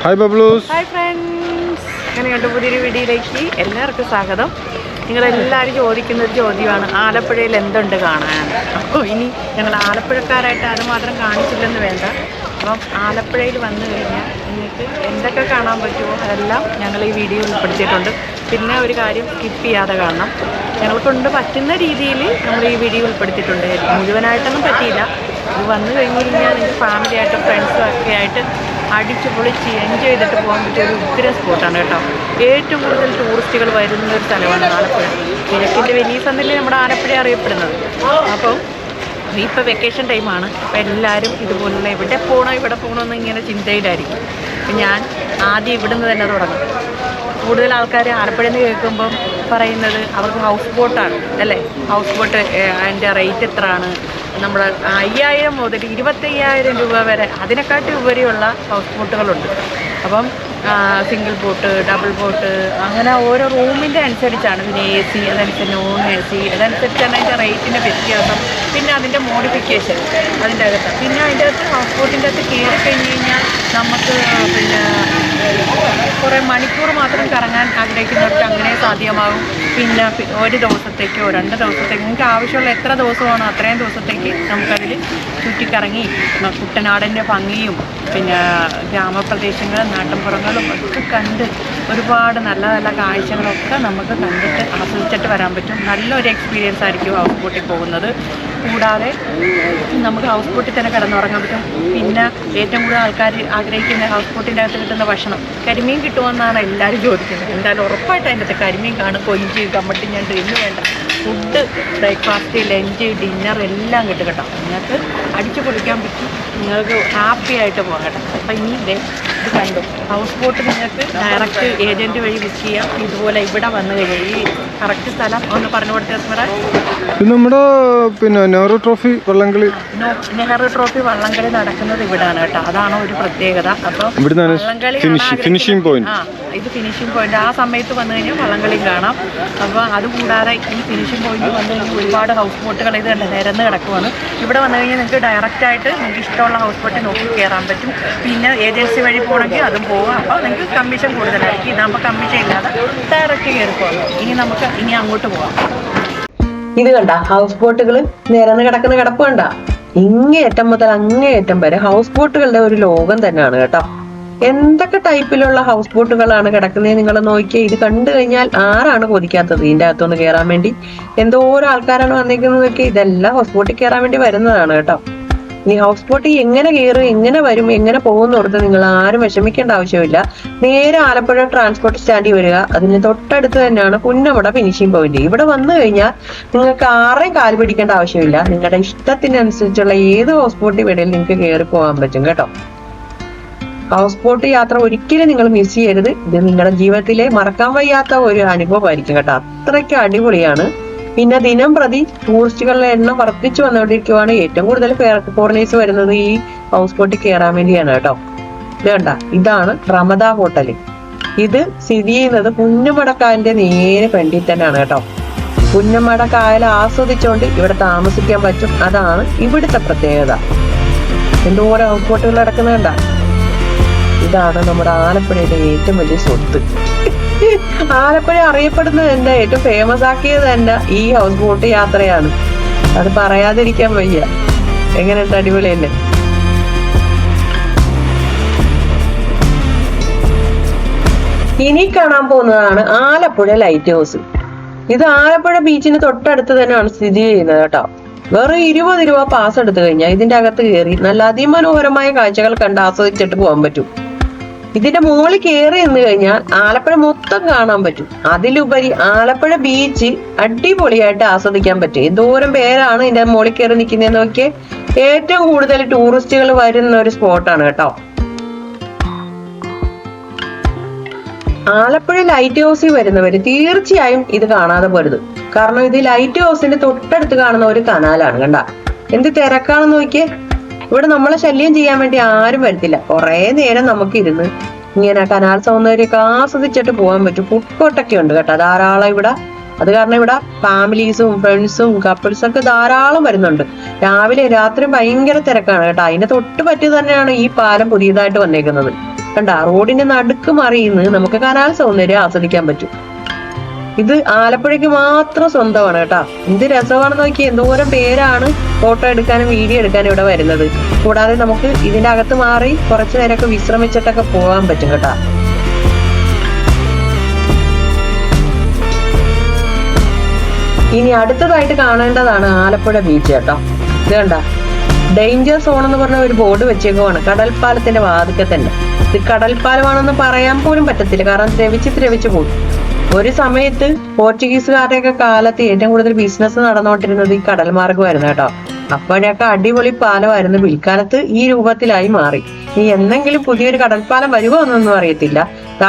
Hi ബബ്ലൂസ്. Hi friends, അങ്ങനെ കണ്ട പുതിയൊരു വീഡിയോയിലേക്ക് എല്ലാവർക്കും സ്വാഗതം. നിങ്ങളെല്ലാവരും ചോദിക്കുന്ന ഒരു ചോദ്യമാണ് ആലപ്പുഴയിൽ എന്തുണ്ട് കാണാൻ. അപ്പോൾ ഇനി ഞങ്ങൾ ആലപ്പുഴക്കാരായിട്ട് അത് മാത്രം കാണിച്ചില്ലെന്ന് വേണ്ട. അപ്പം ആലപ്പുഴയിൽ വന്നു കഴിഞ്ഞാൽ നിങ്ങൾക്ക് എന്തൊക്കെ കാണാൻ പറ്റുമോ അതെല്ലാം ഞങ്ങൾ ഈ വീഡിയോ ഉൾപ്പെടുത്തിയിട്ടുണ്ട്. പിന്നെ ഒരു കാര്യം സ്കിപ്പ് ചെയ്യാതെ കാണണം. ഞങ്ങൾക്കൊണ്ട് പറ്റുന്ന രീതിയിൽ നമ്മൾ ഈ വീഡിയോ ഉൾപ്പെടുത്തിയിട്ടുണ്ട്. മുഴുവനായിട്ടൊന്നും പറ്റിയില്ല. ഇത് വന്നു കഴിഞ്ഞ് കഴിഞ്ഞാൽ നിങ്ങൾക്ക് ഫാമിലിയായിട്ടും ഫ്രണ്ട്സും ഒക്കെ ആയിട്ട് അടിച്ച് പൊളിച്ച് എൻജോയ് ചെയ്തിട്ട് പോകാൻ പറ്റിയ ഒരു ഉഗ്രം സ്പോട്ടാണ് കേട്ടോ. ഏറ്റവും കൂടുതൽ ടൂറിസ്റ്റുകൾ വരുന്ന ഒരു സ്ഥലമാണ് ആലപ്പുഴ. കിഴക്കിൻ്റെ വെനീസ് എന്നല്ലേ നമ്മുടെ ആലപ്പുഴ അറിയപ്പെടുന്നത്. അപ്പോൾ ഇപ്പോൾ വെക്കേഷൻ ടൈമാണ്. അപ്പോൾ എല്ലാവരും ഇതുപോലുള്ള ഇവിടെ പോകണോ എന്ന് ഇങ്ങനെ ചിന്തയിലായിരിക്കും. അപ്പം ഞാൻ ആദ്യം ഇവിടുന്ന് തന്നെ തുടങ്ങും. കൂടുതൽ ആൾക്കാർ ആലപ്പുഴയിൽ നിന്ന് കേൾക്കുമ്പം പറയുന്നത് അവർക്ക് ഹൗസ് ബോട്ടാണ് അല്ലേ. ഹൗസ് ബോട്ട് അതിൻ്റെ റേറ്റ് എത്രയാണ്? നമ്മൾ 5000 മുതൽ 25,000 രൂപ വരെ അതിനെക്കാട്ടി ഉപരിയുള്ള ഹൗസ് ബോട്ടുകളുണ്ട്. അപ്പം സിംഗിൾ ബോട്ട്, ഡബിൾ ബോട്ട്, അങ്ങനെ ഓരോ റൂമിൻ്റെ അനുസരിച്ചാണ്. പിന്നെ AC, അതനുസരിച്ച് നോൺ AC, അതനുസരിച്ചാണ് അതിൻ്റെ റേറ്റിൻ്റെ വ്യത്യാസം. പിന്നെ അതിൻ്റെ മോഡിഫിക്കേഷൻ അതിൻ്റെ അകത്ത്. പിന്നെ അതിൻ്റെ അകത്ത് ഹൗസ് ബോട്ടിൻ്റെ അകത്ത് കയറി കഴിഞ്ഞ് കഴിഞ്ഞാൽ നമുക്ക് പിന്നെ കുറേ മണിക്കൂർ മാത്രം കറങ്ങാൻ ആഗ്രഹിക്കുന്നവർക്ക് അങ്ങനെ സാധ്യമാകും. പിന്നെ ഒരു ദിവസത്തേക്കോ 2 ദിവസത്തേക്കോ നിങ്ങൾക്ക് ആവശ്യമുള്ള എത്ര ദിവസമാണോ അത്രയും ദിവസത്തേക്ക് നമുക്കതിൽ ചുറ്റിക്കറങ്ങി കുട്ടനാടിൻ്റെ ഭംഗിയും പിന്നെ ഗ്രാമപ്രദേശങ്ങളും നാട്ടിൻപുറങ്ങളും ഒക്കെ കണ്ട് ഒരുപാട് നല്ല നല്ല കാഴ്ചകളൊക്കെ നമുക്ക് കണ്ടിട്ട് ആസ്വദിച്ചിട്ട് വരാൻ പറ്റും. നല്ലൊരു എക്സ്പീരിയൻസ് ആയിരിക്കും ഹൗസ് ബോട്ടിൽ പോകുന്നത്. കൂടാതെ നമുക്ക് ഹൗസ് ബോട്ടിൽ തന്നെ കിടന്നുറങ്ങാൻ പറ്റും. പിന്നെ ഏറ്റവും കൂടുതൽ ആൾക്കാർ ആഗ്രഹിക്കുന്ന ഹൗസ് ബോട്ടിൻ്റെ അകത്ത് കിട്ടുന്ന ഭക്ഷണം കരിമീൻ കിട്ടുമെന്നാണ് എല്ലാവരും ചോദിക്കുന്നത്. എന്തായാലും ഉറപ്പായിട്ട് അതിൻ്റെ അകത്ത് കരിമീൻ കാണും. കൊഞ്ച്, കമ്മട്ടി, ഞണ്ട് ഇന്ന് വേണ്ട ഫുഡ്, ബ്രേക്ക്ഫാസ്റ്റ്, ലഞ്ച്, ഡിന്നർ എല്ലാം കിട്ടും കേട്ടോ. നിങ്ങൾക്ക് അടിച്ചു പൊളിക്കാൻ പറ്റും. നിങ്ങൾക്ക് ഹാപ്പി ആയിട്ട് പോകാം കേട്ടോ. അപ്പം ഇനി ഇത് കണ്ടു ഹൗസ് ബോട്ട് നിങ്ങൾക്ക് ഡയറക്റ്റ് ഏജൻറ്റ് വഴി ബുക്ക് ചെയ്യാം. ഇതുപോലെ ഇവിടെ വന്നു കഴിഞ്ഞാൽ ഈ കറക്റ്റ് സ്ഥലം ഒന്ന് പറഞ്ഞു കൊടുത്തേ. നമ്മുടെ പിന്നെ നെഹ്റു ട്രോഫി വള്ളംകളി നടക്കുന്നത് ഇവിടാണ് കേട്ടോ. അതാണ് ഒരു പ്രത്യേകത. അപ്പോൾ വള്ളംകളി ഫിനിഷിംഗ് പോയിന്റ്. ഇത് ഫിനിഷിംഗ് പോയിന്റ്. ആ സമയത്ത് വന്നു കഴിഞ്ഞാൽ വള്ളംകളി കാണാം. അപ്പോൾ അതുകൂടാതെ ഈ ഫിനിഷിംഗ് പോയിന്റ് വന്നു കഴിഞ്ഞാൽ ഒരുപാട് ഹൗസ് ബോട്ടുകൾ ഇത് നിരന്ന് കിടക്കുവാണ്. ഇവിടെ വന്നു കഴിഞ്ഞാൽ നിങ്ങൾക്ക് ഡയറക്റ്റായിട്ട് നിങ്ങൾക്ക് ഇഷ്ടമുള്ള ഹൗസ് ബോട്ടിൽ നോക്കി കയറാൻ പറ്റും. പിന്നെ ഏജൻസി വഴി പോകണമെങ്കിൽ അതും പോകാം. അപ്പോൾ നിങ്ങൾക്ക് കമ്മീഷൻ കൂടുതലായിരിക്കും. ഇതാകുമ്പോൾ കമ്മീഷൻ ഇല്ലാതെ ഡയറക്റ്റ് കയറി പോകാം. ഇനി അങ്ങോട്ട് പോകാം. ഇത് കണ്ട ഹൗസ് ബോട്ടുകൾ നിരന്ന് കിടക്കുന്ന കിടപ്പ് കണ്ട. ഇങ്ങേയറ്റം മുതൽ അങ്ങേയറ്റം വരെ ഹൗസ് ബോട്ടുകളുടെ ഒരു ലോകം തന്നെയാണ് കേട്ടോ. എന്തൊക്കെ ടൈപ്പിലുള്ള ഹൗസ് ബോട്ടുകളാണ് കിടക്കുന്നത് നിങ്ങൾ നോക്കിയാൽ. ഇത് കണ്ടു കഴിഞ്ഞാൽ ആരാണ് കൊതിക്കാത്തത് ഇതിൻ്റെ അകത്തൊന്ന് കയറാൻ വേണ്ടി. എന്തോരോ ആൾക്കാരാണ് വന്നിരിക്കുന്നതൊക്കെ. ഇതെല്ലാം ഹൗസ് ബോട്ടിൽ കയറാൻ വേണ്ടി വരുന്നതാണ് കേട്ടോ. ഇനി ഹൗസ് ബോട്ടിൽ എങ്ങനെ കയറും, എങ്ങനെ വരും, എങ്ങനെ പോകുന്ന ഓർത്ത് നിങ്ങൾ ആരും വിഷമിക്കേണ്ട ആവശ്യമില്ല. നേരെ ആലപ്പുഴ ട്രാൻസ്പോർട്ട് സ്റ്റാൻഡിൽ വരിക. അതിന് തൊട്ടടുത്ത് തന്നെയാണ് പുന്നമട ഫിനിഷിംഗ് പോയിന്റ്. ഇവിടെ വന്നു കഴിഞ്ഞാൽ നിങ്ങൾക്ക് ആരെയും കാല് പിടിക്കേണ്ട ആവശ്യമില്ല. നിങ്ങളുടെ ഇഷ്ടത്തിനനുസരിച്ചുള്ള ഏത് ഹൗസ് ബോട്ടിൽ വേണേലും നിങ്ങൾക്ക് കയറി പോകാൻ പറ്റും കേട്ടോ. ഹൗസ് ബോട്ട് യാത്ര ഒരിക്കലും നിങ്ങൾ മിസ് ചെയ്യരുത്. ഇത് നിങ്ങളുടെ ജീവിതത്തിലെ മറക്കാൻ വയ്യാത്ത ഒരു അനുഭവമായിരിക്കും കേട്ടോ. അത്രയ്ക്ക് അടിപൊളിയാണ്. പിന്നെ ദിനം പ്രതി ടൂറിസ്റ്റുകളുടെ എണ്ണം വർദ്ധിച്ചു വന്നുകൊണ്ടിരിക്കുവാണ്. ഏറ്റവും കൂടുതൽ ഫോറിനേഴ്സ് വരുന്നത് ഈ ഹൗസ് ബോട്ടിൽ കയറാൻ വേണ്ടിയാണ് കേട്ടോ. ഇത് കണ്ട, ഇതാണ് റമദ ഹോട്ടല്. ഇത് സ്ഥിതി ചെയ്യുന്നത് പുന്നമടക്കായലിന്റെ നേരെ ഫ്രണ്ടിൽ തന്നെയാണ് കേട്ടോ. പുന്നമടക്കായൽ ആസ്വദിച്ചുകൊണ്ട് ഇവിടെ താമസിക്കാൻ പറ്റും. അതാണ് ഇവിടുത്തെ പ്രത്യേകത. എന്തോരം ഹൗസ് ബോട്ടുകൾ കിടക്കുന്നത് കണ്ട. ഇതാണ് നമ്മുടെ ആലപ്പുഴയിലെ ഏറ്റവും വലിയ സ്വത്ത്. ആലപ്പുഴ അറിയപ്പെടുന്നത് തന്നെ ഏറ്റവും ഫേമസ് ആക്കിയത് തന്നെ ഈ ഹൗസ് ബോട്ട് യാത്രയാണ്. അത് പറയാതിരിക്കാൻ വയ്യ. എങ്ങനെയുണ്ട്, അടിപൊളിയല്ലേ? ഇനി കാണാൻ പോകുന്നതാണ് ആലപ്പുഴ ലൈറ്റ് ഹൗസ്. ഇത് ആലപ്പുഴ ബീച്ചിന് തൊട്ടടുത്ത് തന്നെയാണ് സ്ഥിതി ചെയ്യുന്നത് കേട്ടോ. വെറും 20 രൂപ പാസ് എടുത്തു കഴിഞ്ഞാൽ ഇതിന്റെ അകത്ത് കയറി നല്ല അതിമനോഹരമായ കാഴ്ചകൾ കണ്ട് ആസ്വദിച്ചിട്ട് പോകാൻ പറ്റും. ഇതിന്റെ മുകളിൽ കയറി നിന്ന് കഴിഞ്ഞാൽ ആലപ്പുഴ മൊത്തം കാണാൻ പറ്റും. അതിലുപരി ആലപ്പുഴ ബീച്ച് അടിപൊളിയായിട്ട് ആസ്വദിക്കാൻ പറ്റും. എന്തോരം പേരാണ് ഇതിന്റെ മുകളിൽ കയറി നിൽക്കുന്നതെന്ന് നോക്കിയേ. ഏറ്റവും കൂടുതൽ ടൂറിസ്റ്റുകൾ വരുന്ന ഒരു സ്പോട്ടാണ് കേട്ടോ. ആലപ്പുഴ ലൈറ്റ് ഹൗസിൽ വരുന്നവര് തീർച്ചയായും ഇത് കാണാതെ പോരുത്. കാരണം ഇത് ലൈറ്റ് ഹൗസിന്റെ തൊട്ടടുത്ത് കാണുന്ന ഒരു കനാലാണ്. കണ്ട എന്ത് തിരക്കാണെന്ന് നോക്കിയേ. ഇവിടെ നമ്മളെ ശല്യം ചെയ്യാൻ വേണ്ടി ആരും വരത്തില്ല. കുറെ നേരം നമുക്ക് ഇരുന്ന് ഇങ്ങനെ കനാൽ സൗന്ദര്യമൊക്കെ ആസ്വദിച്ചിട്ട് പോകാൻ പറ്റും. ഫുഡ് കോർട്ടൊക്കെ ഉണ്ട് കേട്ടോ ധാരാളം ഇവിടെ. അത് കാരണം ഇവിടെ ഫാമിലീസും ഫ്രണ്ട്സും കപ്പിൾസും ഒക്കെ ധാരാളം വരുന്നുണ്ട്. രാവിലെ രാത്രി ഭയങ്കര തിരക്കാണ് കേട്ടോ. അതിന്റെ തൊട്ട് പറ്റി തന്നെയാണ് ഈ പാലം പുതിയതായിട്ട് വന്നേക്കുന്നത്. കണ്ട റോഡിന്റെ നടുക്ക് മറിയുന്ന് നമുക്ക് കനാൽ സൗന്ദര്യം ആസ്വദിക്കാൻ പറ്റും. ഇത് ആലപ്പുഴയ്ക്ക് മാത്രം സ്വന്തമാണ് കേട്ടോ. എന്ത് രസമാണെന്ന് നോക്കി, എന്തോരം പേരാണ് ഫോട്ടോ എടുക്കാനും വീഡിയോ എടുക്കാനും ഇവിടെ വരുന്നത്. കൂടാതെ നമുക്ക് ഇതിന്റെ അകത്ത് മാറി കുറച്ചു നേരമൊക്കെ വിശ്രമിച്ചിട്ടൊക്കെ പോകാൻ പറ്റും കേട്ടോ. ഇനി അടുത്തതായിട്ട് കാണേണ്ടതാണ് ആലപ്പുഴ ബീച്ച് കേട്ടോ. ഇത് കണ്ട ഡേഞ്ചർ സോൺ എന്ന് പറഞ്ഞ ഒരു ബോർഡ് വെച്ചേക്കുവാണ് കടൽപ്പാലത്തിന്റെ വാതിക്കൽ തന്നെ. ഇത് കടൽപ്പാലമാണെന്ന് പറയാൻ പോലും പറ്റത്തില്ല, കാരണം ദ്രവിച്ച് പോകും. ഒരു സമയത്ത് പോർച്ചുഗീസുകാരുടെയൊക്കെ കാലത്ത് ഏറ്റവും കൂടുതൽ ബിസിനസ് നടന്നുകൊണ്ടിരുന്നത് ഈ കടൽ മാർഗമായിരുന്നു കേട്ടോ. അപ്പോഴൊക്കെ അടിപൊളി പാലമായിരുന്നു. പിൽക്കാലത്ത് ഈ രൂപത്തിലായി മാറി. ഇനി എന്തെങ്കിലും പുതിയൊരു കടൽപ്പാലം വരുമോ എന്നൊന്നും അറിയത്തില്ല.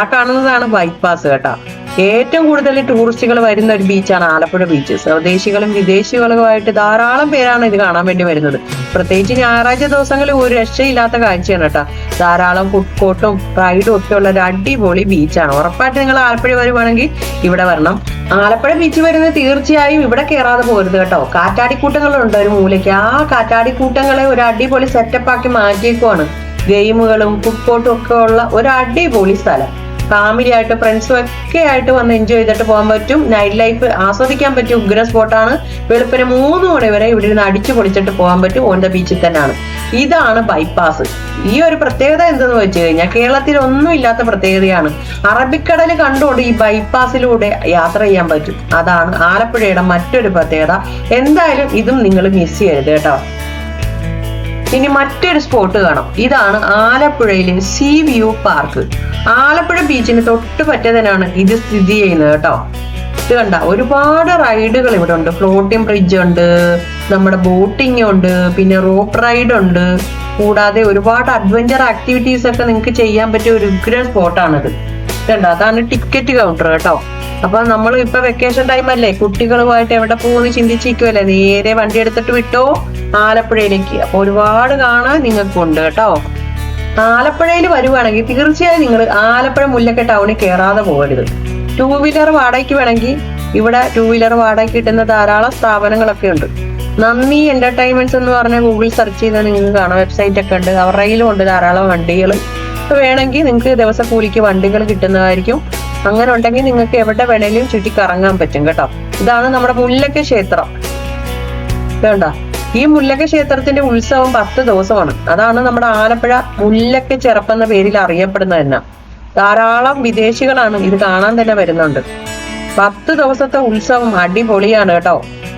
ആ കാണുന്നതാണ് ബൈപ്പാസ് കേട്ടോ. ഏറ്റവും കൂടുതൽ ടൂറിസ്റ്റുകൾ വരുന്ന ഒരു ബീച്ചാണ് ആലപ്പുഴ ബീച്ച്. സ്വദേശികളും വിദേശികളുമായിട്ട് ധാരാളം പേരാണ് ഇത് കാണാൻ വേണ്ടി വരുന്നത്. പ്രത്യേകിച്ച് ഞായറാഴ്ച ദിവസങ്ങളിൽ ഒരു രക്ഷയില്ലാത്ത കാഴ്ചയാണ് കേട്ടോ. ധാരാളം ഫുഡ് കോർട്ടും റൈഡും ഒക്കെ ഉള്ള ഒരു അടിപൊളി ബീച്ചാണ്. ഉറപ്പായിട്ട് നിങ്ങൾ ആലപ്പുഴ വരുവാണെങ്കിൽ ഇവിടെ വരണം. ആലപ്പുഴ ബീച്ച് വരുന്നത് തീർച്ചയായും ഇവിടെ കയറാതെ പോരുത് കേട്ടോ. കാറ്റാടിക്കൂട്ടങ്ങളുണ്ട് ഒരു മൂലയ്ക്ക്. ആ കാറ്റാടിക്കൂട്ടങ്ങളെ ഒരു അടിപൊളി സെറ്റപ്പ് ആക്കി മാറ്റിയേക്കുവാണ്. ഗെയിമുകളും ഫുഡ് കോർട്ടും ഒക്കെ ഉള്ള ഒരു അടിപൊളി സ്ഥലം. ഫാമിലി ആയിട്ട് ഫ്രണ്ട്സും ഒക്കെ ആയിട്ട് വന്ന് എൻജോയ് ചെയ്തിട്ട് പോകാൻ പറ്റും. നൈറ്റ് ലൈഫ് ആസ്വദിക്കാൻ പറ്റും. ഉഗ്ര സ്പോട്ടാണ്. വെളുപ്പിന് 3 മണി വരെ ഇവിടെ ഇരുന്ന് അടിച്ചു പൊളിച്ചിട്ട് പോകാൻ പറ്റും. ഓൺ ദ ബീച്ചിൽ തന്നെയാണ്. ഇതാണ് ബൈപ്പാസ്. ഈ ഒരു പ്രത്യേകത എന്തെന്ന് വെച്ച് കഴിഞ്ഞാൽ കേരളത്തിൽ ഒന്നും ഇല്ലാത്ത പ്രത്യേകതയാണ്. അറബിക്കടൽ കണ്ടുകൊണ്ട് ഈ ബൈപ്പാസിലൂടെ യാത്ര ചെയ്യാൻ പറ്റും. അതാണ് ആലപ്പുഴയുടെ മറ്റൊരു പ്രത്യേകത. എന്തായാലും ഇതും നിങ്ങൾ മിസ് ചെയ്യരുത് കേട്ടോ. ഇനി മറ്റൊരു സ്പോട്ട് കാണാം. ഇതാണ് ആലപ്പുഴയിലെ സീ വ്യൂ പാർക്ക്. ആലപ്പുഴ ബീച്ചിന് തൊട്ട് പറ്റതനാണ് ഇത് സ്ഥിതി ചെയ്യുന്നത് കേട്ടോ. ഇത് കണ്ട ഒരുപാട് റൈഡുകൾ ഇവിടെ ഉണ്ട്. ഫ്ലോട്ടിംഗ് ബ്രിഡ്ജ് ഉണ്ട്, നമ്മുടെ ബോട്ടിംഗ് ഉണ്ട്, പിന്നെ റോപ്പ് റൈഡ് ഉണ്ട്. കൂടാതെ ഒരുപാട് അഡ്വഞ്ചർ ആക്ടിവിറ്റീസ് ഒക്കെ നിങ്ങൾക്ക് ചെയ്യാൻ പറ്റിയ ഒരു ഉഗ്ര സ്പോട്ടാണിത്. കണ്ട അതാണ് ടിക്കറ്റ് കൗണ്ടർ കേട്ടോ. അപ്പൊ നമ്മൾ ഇപ്പൊ വെക്കേഷൻ ടൈം അല്ലേ, കുട്ടികളുമായിട്ട് എവിടെ പോകുമെന്ന് ചിന്തിച്ചിരിക്കുമല്ലേ, നേരെ വണ്ടി എടുത്തിട്ട് വിട്ടോ ആലപ്പുഴയിലേക്ക്. അപ്പൊ ഒരുപാട് കാണാൻ നിങ്ങൾക്കുണ്ട് കേട്ടോ. ആലപ്പുഴയിൽ വരുവാണെങ്കിൽ തീർച്ചയായും നിങ്ങൾ ആലപ്പുഴ മുല്ലക്കൽ ടൗണിൽ കയറാതെ പോകരുത്. 2 വീലർ വാടകയ്ക്ക് വേണമെങ്കിൽ ഇവിടെ 2 വീലർ വാടകയ്ക്ക് കിട്ടുന്ന ധാരാളം സ്ഥാപനങ്ങളൊക്കെ ഉണ്ട്. നന്ദി എന്റർടൈൻമെന്റ്സ് എന്ന് പറഞ്ഞ ഗൂഗിൾ സെർച്ച് ചെയ്താൽ നിങ്ങൾക്ക് കാണാം. വെബ്സൈറ്റ് ഒക്കെ ഉണ്ട്. അവരുടെയിലും ഉണ്ട് ധാരാളം വണ്ടികൾ. വേണമെങ്കിൽ നിങ്ങൾക്ക് ദിവസം കൂലിക്ക് വണ്ടികൾ കിട്ടുന്നതായിരിക്കും. അങ്ങനെ ഉണ്ടെങ്കിൽ നിങ്ങൾക്ക് എവിടെ വേണേലും ചുറ്റി കറങ്ങാൻ പറ്റും കേട്ടോ. ഇതാണ് നമ്മുടെ മുല്ലക്കൽ ക്ഷേത്രം. വേണ്ട ഈ മുല്ലക്കൽ ക്ഷേത്രത്തിന്റെ ഉത്സവം 10 ദിവസമാണ്. അതാണ് നമ്മുടെ ആലപ്പുഴ മുല്ലക്കൽ ചെറപ്പെന്ന പേരിൽ അറിയപ്പെടുന്നത് തന്നെ. ധാരാളം വിദേശികളാണ് ഇത് കാണാൻ തന്നെ വരുന്നുണ്ട്. 10 ദിവസത്തെ ഉത്സവം അടിപൊളിയാണ് കേട്ടോ.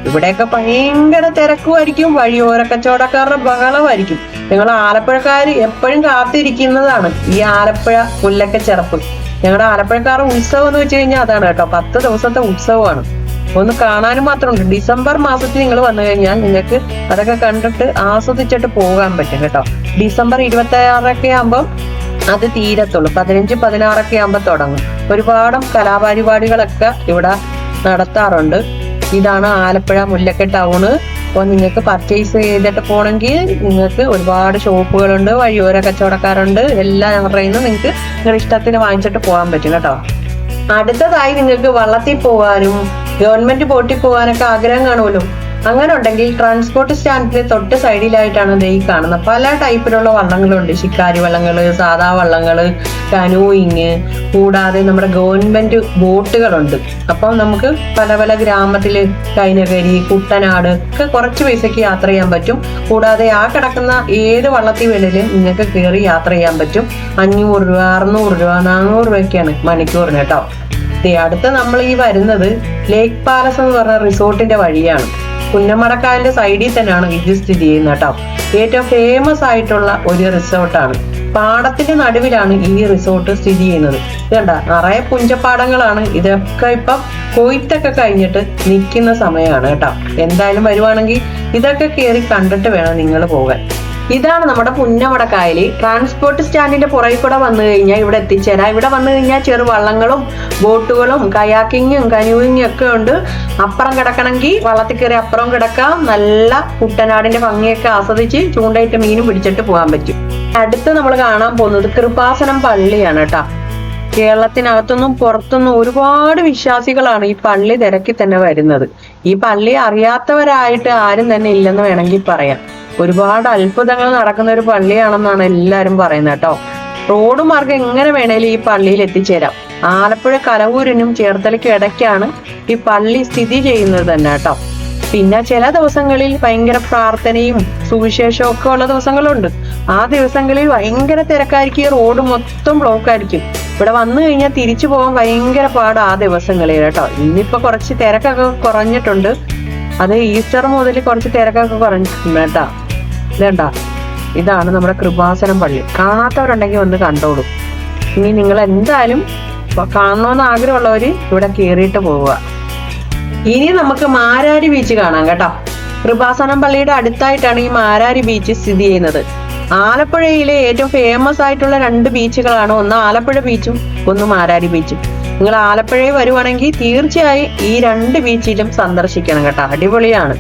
ഇവിടെയൊക്കെ ഭയങ്കര തിരക്കുമായിരിക്കും. വഴിയോര കച്ചവടക്കാരുടെ ബഹളമായിരിക്കും. ഞങ്ങൾ ആലപ്പുഴക്കാർ എപ്പോഴും കാത്തിരിക്കുന്നതാണ് ഈ ആലപ്പുഴ മുല്ലക്കൽ ചെറപ്പ്. ഞങ്ങളുടെ ആലപ്പുഴക്കാരുടെ ഉത്സവം എന്ന് വെച്ച് കഴിഞ്ഞാൽ അതാണ് കേട്ടോ. 10 ദിവസത്തെ ഉത്സവമാണ്. ഒന്ന് കാണാനും മാത്രമുണ്ട്. ഡിസംബർ മാസത്തിൽ നിങ്ങൾ വന്നു കഴിഞ്ഞാൽ നിങ്ങൾക്ക് അതൊക്കെ കണ്ടിട്ട് ആസ്വദിച്ചിട്ട് പോകാൻ പറ്റും കേട്ടോ. ഡിസംബർ 26 ആകുമ്പോൾ അത് തീരത്തുള്ളൂ. 15, 16 ആകുമ്പോൾ തുടങ്ങും. ഒരുപാട് കലാപരിപാടികളൊക്കെ ഇവിടെ നടത്താറുണ്ട്. ഇതാണ് ആലപ്പുഴ മുല്ലക്കൽ ടൗണ്. അപ്പോൾ നിങ്ങൾക്ക് പർച്ചേസ് ചെയ്തിട്ട് പോകണമെങ്കിൽ നിങ്ങൾക്ക് ഒരുപാട് ഷോപ്പുകളുണ്ട്, വഴിയോര കച്ചവടക്കാരുണ്ട്. എല്ലാം ഞങ്ങളുടെ കയ്യിൽ നിന്ന് നിങ്ങൾക്ക് നിങ്ങളുടെ ഇഷ്ടത്തിന് വാങ്ങിച്ചിട്ട് പോകാൻ പറ്റും കേട്ടോ. അടുത്തതായി നിങ്ങൾക്ക് വള്ളത്തിൽ പോകാനും ഗവൺമെന്റ് ബോട്ടിൽ പോകാനൊക്കെ ആഗ്രഹം കാണുമല്ലോ. അങ്ങനെ ഉണ്ടെങ്കിൽ ട്രാൻസ്പോർട്ട് സ്റ്റാൻഡിന് തൊട്ട് സൈഡിലായിട്ടാണ് ഈ കാണുന്നത്. പല ടൈപ്പിലുള്ള വള്ളങ്ങളുണ്ട്. ശിക്കാരി വള്ളങ്ങള്, സാധാ വള്ളങ്ങള്, കനൂയിങ്, കൂടാതെ നമ്മുടെ ഗവൺമെന്റ് ബോട്ടുകളുണ്ട്. അപ്പം നമുക്ക് പല പല ഗ്രാമത്തില് കൈനകരി, കുട്ടനാട് ഒക്കെ കുറച്ച് പൈസക്ക് യാത്ര ചെയ്യാൻ പറ്റും. കൂടാതെ ആ കിടക്കുന്ന ഏത് വള്ളത്തിൽ വേണേലും നിങ്ങൾക്ക് കയറി യാത്ര ചെയ്യാൻ പറ്റും. 500 രൂപ, 600 രൂപ, 400 രൂപയൊക്കെയാണ് മണിക്കൂറിന് കേട്ടോ. അടുത്ത നമ്മൾ ഈ വരുന്നത് ലേക്ക് പാലസ് എന്ന് പറഞ്ഞ റിസോർട്ടിന്റെ വഴിയാണ്. പുന്നമടക്കായലിന്റെ സൈഡിൽ തന്നെയാണ് ഇത് സ്ഥിതി ചെയ്യുന്നത് കേട്ടോ. ഏറ്റവും ഫേമസ് ആയിട്ടുള്ള ഒരു റിസോർട്ടാണ്. പാടത്തിന്റെ നടുവിലാണ് ഈ റിസോർട്ട് സ്ഥിതി ചെയ്യുന്നത്. ഇതണ്ട നിറയെ പുഞ്ചപ്പാടങ്ങളാണ്. ഇതൊക്കെ ഇപ്പം കൊയ്ത്തൊക്കെ കഴിഞ്ഞിട്ട് നിൽക്കുന്ന സമയമാണ് കേട്ടോ. എന്തായാലും വരുവാണെങ്കിൽ ഇതൊക്കെ കയറി കണ്ടിട്ട് വേണം നിങ്ങൾ പോകാൻ. ഇതാണ് നമ്മുടെ പുന്നമടക്കായല്. ട്രാൻസ്പോർട്ട് സ്റ്റാൻഡിന്റെ പുറകിൽ കൂടെ വന്നു കഴിഞ്ഞാൽ ഇവിടെ എത്തിച്ചേരാം. ഇവിടെ വന്നു കഴിഞ്ഞാൽ ചെറു വള്ളങ്ങളും ബോട്ടുകളും കയാക്കിങ്ങും കനൂയിങ്ങും ഒക്കെ ഉണ്ട്. അപ്പുറം കിടക്കണമെങ്കിൽ വള്ളത്തിൽ കയറി അപ്പുറം കിടക്കാം. നല്ല കുട്ടനാടിന്റെ ഭംഗിയൊക്കെ ആസ്വദിച്ച് ചൂണ്ടയിട്ട് മീനും പിടിച്ചിട്ട് പോകാൻ പറ്റും. അടുത്ത് നമ്മൾ കാണാൻ പോകുന്നത് കൃപാസനം പള്ളിയാണ് കേട്ടോ. കേരളത്തിനകത്തുനിന്നും പുറത്തുനിന്നും ഒരുപാട് വിശ്വാസികളാണ് ഈ പള്ളി തിരക്കി തന്നെ വരുന്നത്. ഈ പള്ളി അറിയാത്തവരായിട്ട് ആരും തന്നെ ഇല്ലെന്ന് വേണമെങ്കിൽ പറയാം. ഒരുപാട് അത്ഭുതങ്ങൾ നടക്കുന്ന ഒരു പള്ളിയാണെന്നാണ് എല്ലാവരും പറയുന്നത് കേട്ടോ. റോഡ് മാർഗം എങ്ങനെ വേണേലും ഈ പള്ളിയിൽ എത്തിച്ചേരാം. ആലപ്പുഴ കലവൂരിനും ചേർത്തലയ്ക്കും ഇടയ്ക്കാണ് ഈ പള്ളി സ്ഥിതി ചെയ്യുന്നത് തന്നെ കേട്ടോ. പിന്നെ ചില ദിവസങ്ങളിൽ ഭയങ്കര പ്രാർത്ഥനയും സുവിശേഷവും ഒക്കെ ഉള്ള ദിവസങ്ങളുണ്ട്. ആ ദിവസങ്ങളിൽ ഭയങ്കര തിരക്കായിരിക്കും, റോഡ് മൊത്തം ബ്ലോക്ക് ആയിരിക്കും. ഇവിടെ വന്നു കഴിഞ്ഞാൽ തിരിച്ചു പോകാൻ ഭയങ്കര പാട് ആ ദിവസങ്ങളിൽ കേട്ടോ. ഇന്നിപ്പോ കുറച്ച് തിരക്കൊക്കെ കുറഞ്ഞിട്ടുണ്ട്. അത് ഈസ്റ്റർ മുതൽ കുറച്ച് തിരക്കൊക്കെ കുറഞ്ഞിട്ടുണ്ട് കേട്ടോ. ഇതേണ്ട, ഇതാണ് നമ്മുടെ കൃപാസനം പള്ളി. കാണാത്തവരുണ്ടെങ്കിൽ ഒന്ന് കണ്ടോളൂ. ഇനി നിങ്ങൾ എന്തായാലും കാണണമെന്ന് ആഗ്രഹമുള്ളവര് ഇവിടെ കയറിയിട്ട് പോവുക. ഇനി നമുക്ക് മാരാരി ബീച്ച് കാണാം കേട്ടോ. കൃപാസനം പള്ളിയുടെ അടുത്തായിട്ടാണ് ഈ മാരാരി ബീച്ച് സ്ഥിതി ചെയ്യുന്നത്. ആലപ്പുഴയിലെ ഏറ്റവും ഫേമസ് ആയിട്ടുള്ള 2 ബീച്ചുകളാണ്, ഒന്ന് ആലപ്പുഴ ബീച്ചും ഒന്ന് മാരാരി ബീച്ചും. നിങ്ങൾ ആലപ്പുഴയിൽ വരുവാണെങ്കിൽ തീർച്ചയായും ഈ 2 ബീച്ചിലും സന്ദർശിക്കണം കേട്ടോ. അടിപൊളിയാണ്.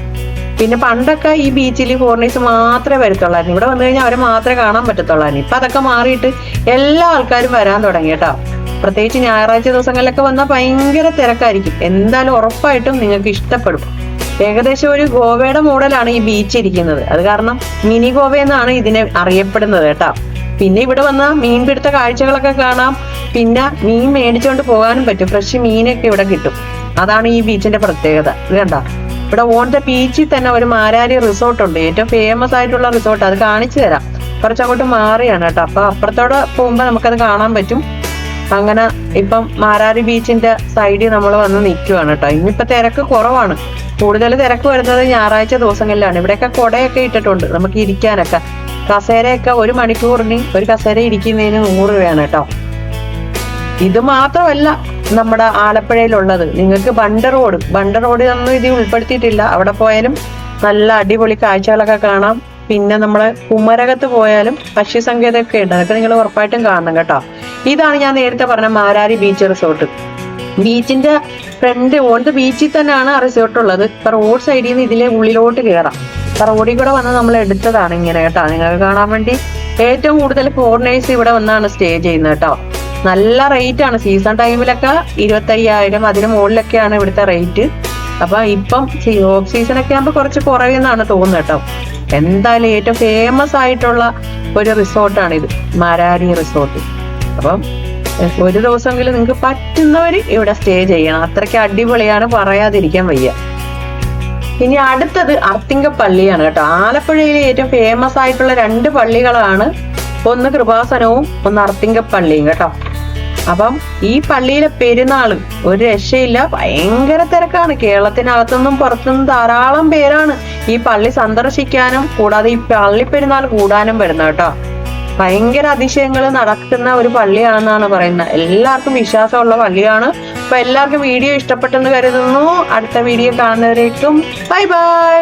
പിന്നെ പണ്ടൊക്കെ ഈ ബീച്ചിൽ ഫോറിനേഴ്സ് മാത്രമേ വരത്തുള്ളായിരുന്നു. ഇവിടെ വന്നു കഴിഞ്ഞാൽ അവരെ മാത്രമേ കാണാൻ പറ്റത്തുള്ളായിരുന്നു. ഇപ്പൊ അതൊക്കെ മാറിയിട്ട് എല്ലാ ആൾക്കാരും വരാൻ തുടങ്ങി കേട്ടോ. പ്രത്യേകിച്ച് ഞായറാഴ്ച ദിവസങ്ങളിലൊക്കെ വന്നാൽ ഭയങ്കര തിരക്കായിരിക്കും. എന്തായാലും ഉറപ്പായിട്ടും നിങ്ങൾക്ക് ഇഷ്ടപ്പെടും. ഏകദേശം ഒരു ഗോവയുടെ മോഡലാണ് ഈ ബീച്ച് ഇരിക്കുന്നത്. അത് കാരണം മിനി ഗോവ എന്നാണ് ഇതിനെ അറിയപ്പെടുന്നത് കേട്ടോ. പിന്നെ ഇവിടെ വന്നാൽ മീൻപിടുത്ത കാഴ്ചകളൊക്കെ കാണാം. പിന്നെ മീൻ മേടിച്ചുകൊണ്ട് പോകാനും പറ്റും. ഫ്രഷ് മീനൊക്കെ ഇവിടെ കിട്ടും. അതാണ് ഈ ബീച്ചിന്റെ പ്രത്യേകത. ഇത് കണ്ട, ഇവിടെ ഓൺ ദ ബീച്ചിൽ തന്നെ ഒരു മാരാരി റിസോർട്ട് ഉണ്ട്. ഏറ്റവും ഫേമസ് ആയിട്ടുള്ള റിസോർട്ട്. അത് കാണിച്ചു തരാം. കുറച്ചങ്ങോട്ട് മാറിയാണ് കേട്ടോ. അപ്പൊ അപ്പുറത്തോടെ പോകുമ്പോൾ നമുക്കത് കാണാൻ പറ്റും. അങ്ങനെ ഇപ്പം മാരാരി ബീച്ചിന്റെ സൈഡിൽ നമ്മൾ വന്ന് നിൽക്കുവാണ് കേട്ടോ. ഇന്നിപ്പോ തിരക്ക് കുറവാണ്. കൂടുതൽ തിരക്ക് വരുന്നത് ഞായറാഴ്ച ദിവസങ്ങളിലാണ്. ഇവിടെയൊക്കെ കുടയൊക്കെ ഇട്ടിട്ടുണ്ട് നമുക്ക് ഇരിക്കാനൊക്കെ. കസേരയൊക്കെ 1 മണിക്കൂറിന് ഒരു കസേര ഇരിക്കുന്നതിന് 100 രൂപയാണ് കേട്ടോ. ഇത് മാത്രമല്ല നമ്മുടെ ആലപ്പുഴയിലുള്ളത്. നിങ്ങൾക്ക് ബണ്ട് റോഡ് ഒന്നും ഇത് ഉൾപ്പെടുത്തിയിട്ടില്ല. അവിടെ പോയാലും നല്ല അടിപൊളി കാഴ്ചകളൊക്കെ കാണാം. പിന്നെ നമ്മള് കുമരകത്ത് പോയാലും പക്ഷി സങ്കേതമൊക്കെ ഉണ്ട്. അതൊക്കെ നിങ്ങൾ ഉറപ്പായിട്ടും കാണണം കേട്ടോ. ഇതാണ് ഞാൻ നേരത്തെ പറഞ്ഞ മാരാരി ബീച്ച് റിസോർട്ട്. ബീച്ചിന്റെ ഫ്രണ്ട് ഓൺ ദ ബീച്ചിൽ തന്നെയാണ് ആ റിസോർട്ട് ഉള്ളത്. ഇപ്പൊ റോഡ് സൈഡിൽ നിന്ന് ഇതിലെ ഉള്ളിലോട്ട് കയറാം. ഇപ്പൊ റോഡിൽ കൂടെ വന്ന് നമ്മൾ എടുത്തതാണ് ഇങ്ങനെ കേട്ടോ. നിങ്ങൾക്ക് കാണാൻ വേണ്ടി ഏറ്റവും കൂടുതൽ ഫോറിനേഴ്സ് ഇവിടെ വന്നാണ് സ്റ്റേ ചെയ്യുന്നത് കേട്ടോ. നല്ല റേറ്റ് ആണ്. സീസൺ ടൈമിലൊക്കെ 25,000 അതിന് മുകളിലൊക്കെയാണ് ഇവിടുത്തെ റേറ്റ്. അപ്പൊ ഇപ്പം ഓഫ് സീസൺ ഒക്കെ ആകുമ്പോൾ കുറച്ച് കുറവെന്നാണ് തോന്നുന്നത് കേട്ടോ. എന്തായാലും ഏറ്റവും ഫേമസ് ആയിട്ടുള്ള ഒരു റിസോർട്ടാണിത്, മാരാരി റിസോർട്ട്. അപ്പം ഒരു ദിവസമെങ്കിലും നിങ്ങൾക്ക് പറ്റുന്നവര് ഇവിടെ സ്റ്റേ ചെയ്യണം. അത്രയ്ക്ക് അടിപൊളിയാണ്, പറയാതിരിക്കാൻ വയ്യ. ഇനി അടുത്തത് അർത്തിങ്ക പള്ളിയാണ് കേട്ടോ. ആലപ്പുഴയിലെ ഏറ്റവും ഫേമസ് ആയിട്ടുള്ള 2 പള്ളികളാണ്. ഒന്ന് കൃപാസനവും ഒന്ന് അർത്തിങ്ക പള്ളിയും കേട്ടോ. അപ്പം ഈ പള്ളിയിലെ പെരുന്നാള് ഒരു രക്ഷയില്ല, ഭയങ്കര തിരക്കാണ്. കേരളത്തിനകത്തുനിന്നും പുറത്തുനിന്നും ധാരാളം പേരാണ് ഈ പള്ളി സന്ദർശിക്കാനും കൂടാതെ ഈ പള്ളി പെരുന്നാൾ കൂടാനും വരുന്നത് കേട്ടോ. ഭയങ്കര അതിശയങ്ങൾ നടക്കുന്ന ഒരു പള്ളിയാണെന്നാണ് പറയുന്നത്. എല്ലാവർക്കും വിശ്വാസമുള്ള പള്ളിയാണ്. അപ്പൊ എല്ലാവർക്കും വീഡിയോ ഇഷ്ടപ്പെട്ടെന്ന് കരുതുന്നു. അടുത്ത വീഡിയോ കാണുന്നവരേക്കും ബൈ ബൈ.